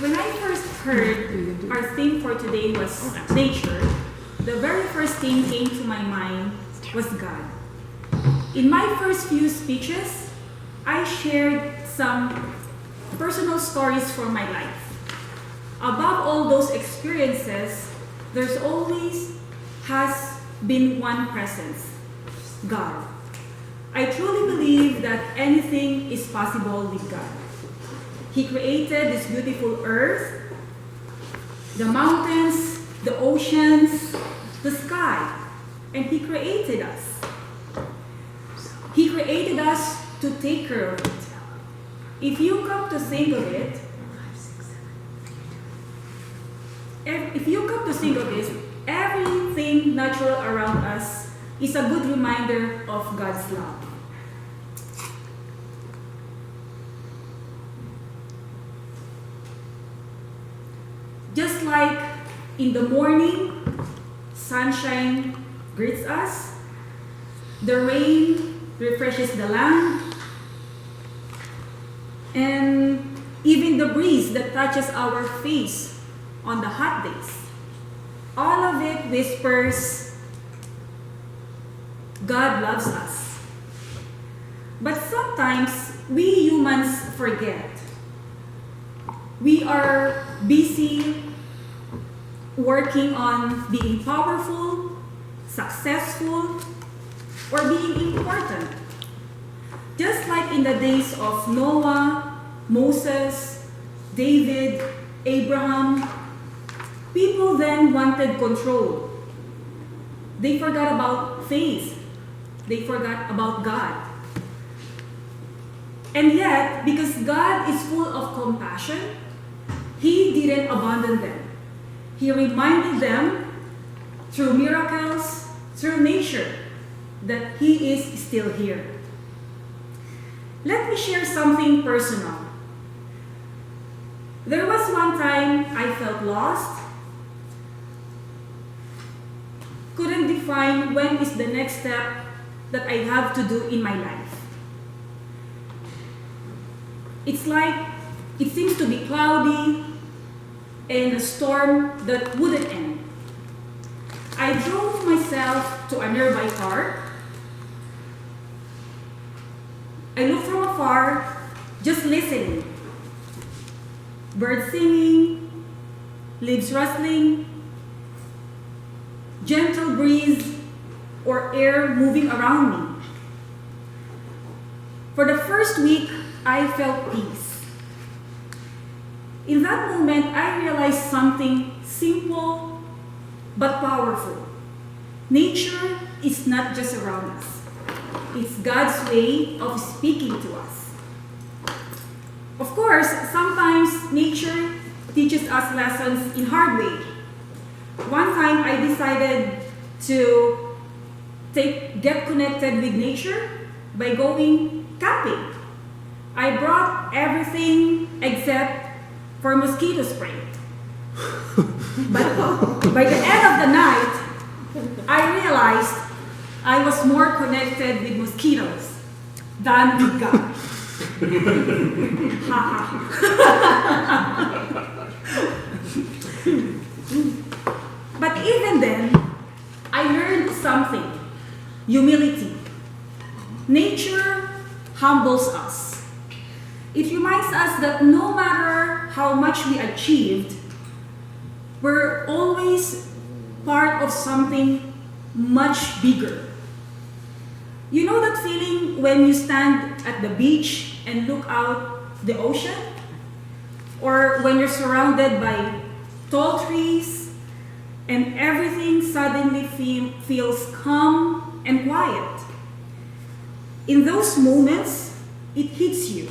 When I first heard our theme for today was nature, the very first thing came to my mind was God. In my first few speeches, I shared some personal stories from my life. Above all those experiences, there's always has been one presence, God. I truly believe that anything is possible with God. He created this beautiful earth, the mountains, the oceans, the sky, and He created us. He created us to take care of it. If you come to think of it, everything natural around us is a good reminder of God's love. Just like in the morning, sunshine greets us, the rain refreshes the land, and even the breeze that touches our face on the hot days. All of it whispers, God loves us. But sometimes we humans forget. We are busy working on being powerful, successful, or being important. Just like in the days of Noah, Moses, David, Abraham, people then wanted control. They forgot about faith. They forgot about God. And yet, because God is full of compassion, He didn't abandon them. He reminded them through miracles, through nature, that He is still here. Let me share something personal. There was one time I felt lost, couldn't define when is the next step that I have to do in my life. It's like it seems to be cloudy and a storm that wouldn't end. I drove myself to a nearby park. I looked from afar, just listening. Birds singing, leaves rustling, gentle breeze or air moving around me. For the first week, I felt peace. In that moment, I realized something simple but powerful. Nature is not just around us. It's God's way of speaking to us. Of course, sometimes nature teaches us lessons in hard way. One time I decided to get connected with nature by going camping. I brought everything except for mosquito spray. But by the end of the night, I realized I was more connected with mosquitoes than with God. But even then, I learned something. Humility. Nature humbles us. It reminds us that no matter how much we achieved, we're always part of something much bigger. You know that feeling when you stand at the beach and look out the ocean? Or when you're surrounded by tall trees and everything suddenly feels calm and quiet. In those moments, it hits you.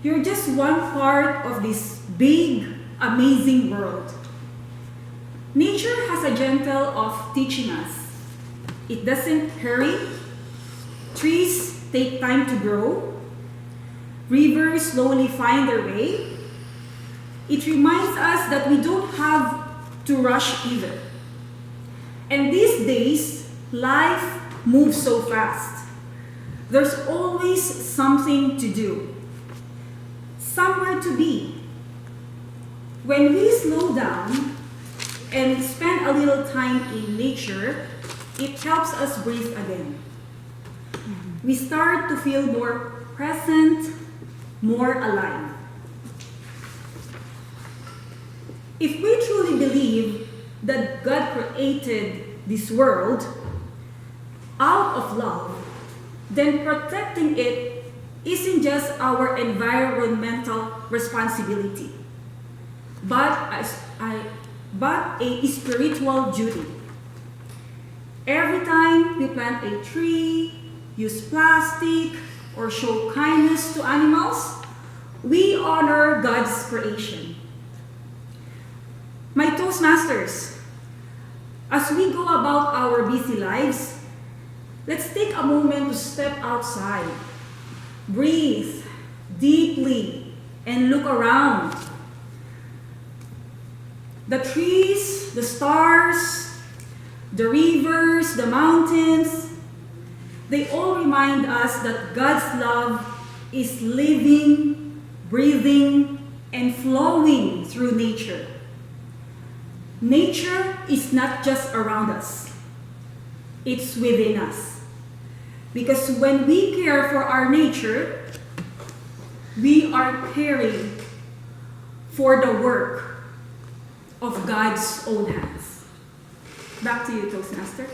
You're just one part of this big, amazing world. Nature has a gentle of teaching us. It doesn't hurry. Trees take time to grow. Rivers slowly find their way. It reminds us that we don't have to rush either. And these days, life moves so fast. There's always something to do, somewhere to be, When we slow down and spend a little time in nature, it helps us breathe again. We start to feel more present, more alive. If we truly believe that God created this world out of love, then protecting it isn't just our environmental responsibility, but a spiritual duty. Every time we plant a tree, use plastic, or show kindness to animals, we honor God's creation. My Toastmasters, as we go about our busy lives, let's take a moment to step outside, breathe deeply, and look around. The trees, the stars, the rivers, the mountains, they all remind us that God's love is living, breathing, and flowing through nature. Nature is not just around us, it's within us. Because when we care for our nature, we are caring for the work of God's own hands. Back to you, Toastmaster.